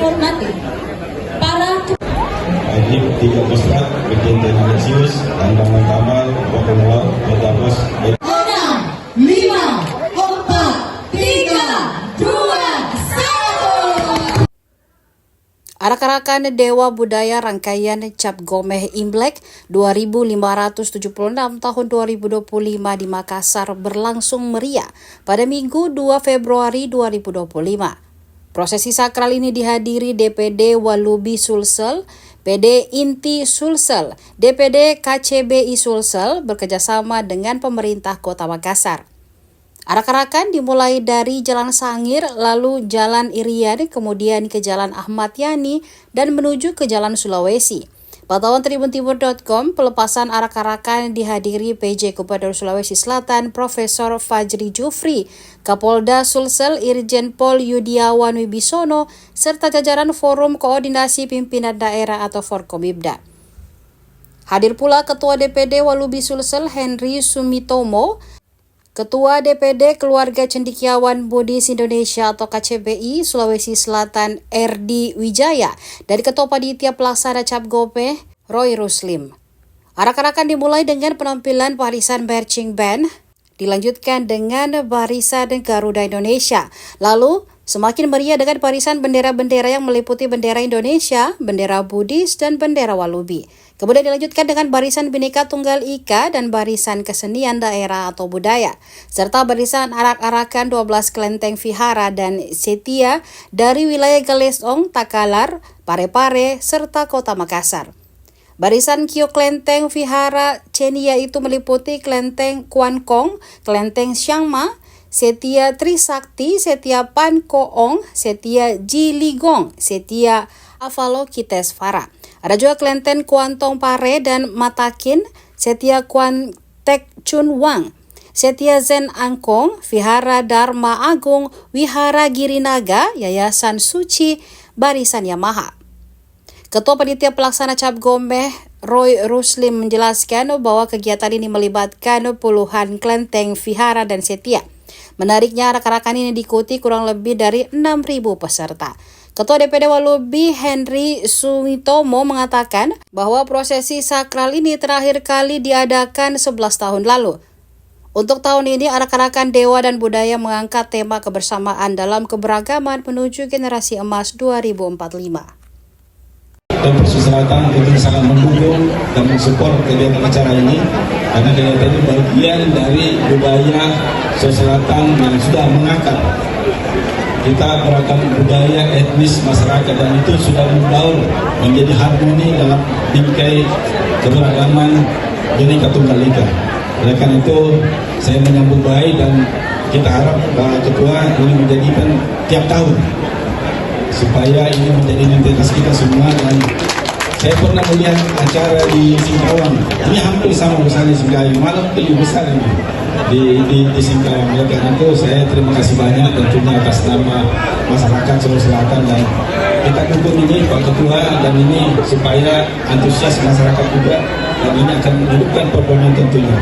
dihormati para Wajib 3 bikin tendensius dan bangun tamal, pokoknya bergabus. 6, 5, 4, 3, 2, 1. Arak-arakan Dewa Budaya rangkaian Cap Gomeh Imlek 2576 tahun 2025 di Makassar berlangsung meriah pada Minggu 2 Februari 2025. Prosesi sakral ini dihadiri DPD Walubi Sulsel, PD Inti Sulsel, DPD KCBI Sulsel bekerjasama dengan pemerintah Kota Makassar. Arak-arakan dimulai dari Jalan Sangir, lalu Jalan Irian, kemudian ke Jalan Ahmad Yani, dan menuju ke Jalan Sulawesi. Pantauan tribuntimur.com, pelepasan arak-arakan dihadiri PJ Gubernur Sulawesi Selatan Profesor Fajri Jufri, Kapolda Sulsel Irjen Pol Yudiawan Wibisono, serta jajaran Forum Koordinasi Pimpinan Daerah atau Forkomibda. Hadir pula Ketua DPD Walubi Sulsel Henry Sumitomo, Ketua DPD Keluarga Cendekiawan Buddhis Indonesia atau KCBI Sulawesi Selatan Erdi Wijaya, dan Ketua Panitia Pelaksana Cap Gomeh Roy Ruslim. Arak-arakan dimulai dengan penampilan barisan marching band, dilanjutkan dengan barisan Garuda Indonesia. Lalu semakin meriah dengan barisan bendera-bendera yang meliputi bendera Indonesia, bendera Buddhis, dan bendera Walubi. Kemudian dilanjutkan dengan barisan Bhinneka Tunggal Ika dan barisan kesenian daerah atau budaya, serta barisan arak-arakan 12 kelenteng vihara dan setia dari wilayah Galesong, Takalar, Parepare, serta Kota Makassar. Barisan Kio Kelenteng Vihara Cenia itu meliputi Kelenteng Kuankong, Kelenteng Syangma, Setia Trisakti, Setia Pankoong, Setia Jiligong, Setia Avalokitesvara. Ada juga Kelenteng Kuantong Pare dan Matakin, Setia Kuan Tek Chun Wang, Setia Zen Angkong, Vihara Dharma Agung, Wihara Girinaga, Yayasan Suci, Barisan Yamaha. Ketua Panitia Pelaksana Cap Gomeh Roy Ruslim menjelaskan bahwa kegiatan ini melibatkan puluhan kelenteng, vihara, dan setia. Menariknya, arak-arakan ini diikuti kurang lebih dari 6.000 peserta. Ketua DPD Walubi Henry Sumitomo mengatakan bahwa prosesi sakral ini terakhir kali diadakan 11 tahun lalu. Untuk tahun ini, arak-arakan Dewa dan Budaya mengangkat tema kebersamaan dalam keberagaman menuju generasi emas 2045. Dan Selatan tentu sangat mendukung dan mensupport kegiatan acara ini, karena kegiatan ini bagian dari budaya Sulawesi Selatan yang sudah mengangkat kita beragam budaya etnis masyarakat, dan itu sudah membaur menjadi harmoni dalam bingkai keberagaman Bhinneka Tunggal Ika. Oleh karena itu saya menyambut baik, dan kita harap Pak Ketua ini menjadikan tiap tahun supaya ini menjadi identitas kita semua. Dan saya pernah melihat acara di Singkawang, ini hampir sama besarnya Singkawang, malah lebih besar ini di Singkawang. Oleh karena itu saya terima kasih banyak tentunya atas nama masyarakat Sulawesi Selatan, dan kita dukung ini Pak Ketua, dan ini supaya antusias masyarakat juga, dan ini akan menghidupkan performa tentunya.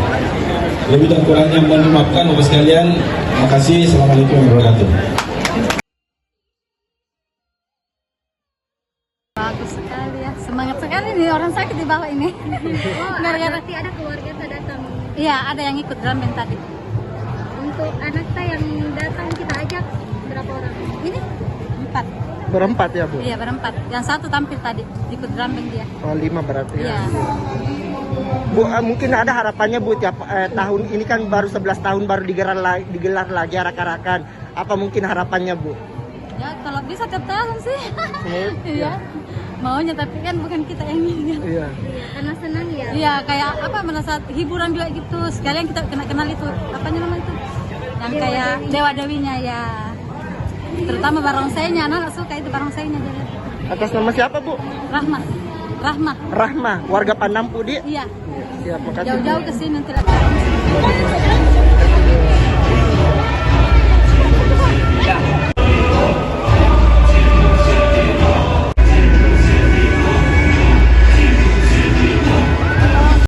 Lebih dan kurangnya mohon dimaafkan Bapak sekalian. Terima kasih. Assalamualaikum warahmatullahi wabarakatuh. Bagus sekali ya, semangat sekali nih orang sakit di bawah ini. Gara-gara ada keluarga yang datang. Iya, ada yang ikut drum band tadi. Untuk anak saya yang datang kita ajak berapa orang? Ini 4. Berempat ya Bu? Iya, berempat. Yang satu tampil tadi, ikut drum band dia. Oh 5 berarti ya? Iya. Bu, mungkin ada harapannya Bu, tiap tahun ini kan baru 11 tahun baru digelar lagi arak-arakan. Apa mungkin harapannya Bu? Ya, kalau bisa tiap tahun sih. Iya. Maunya, tapi kan bukan kita yang ini. Iya. Karena senang ya. Iya, kayak apa, merasa hiburan juga gitu. Sekalian kita kenal itu, apanya namanya itu? Yang kayak dewa-dewinya ya. Terutama barongsainya, anak suka itu barongsainya. Atas nama siapa Bu? Rahmah. Rahmah, warga Panampu dia? Iya. Siap, makasih. Jauh-jauh ke sini nanti.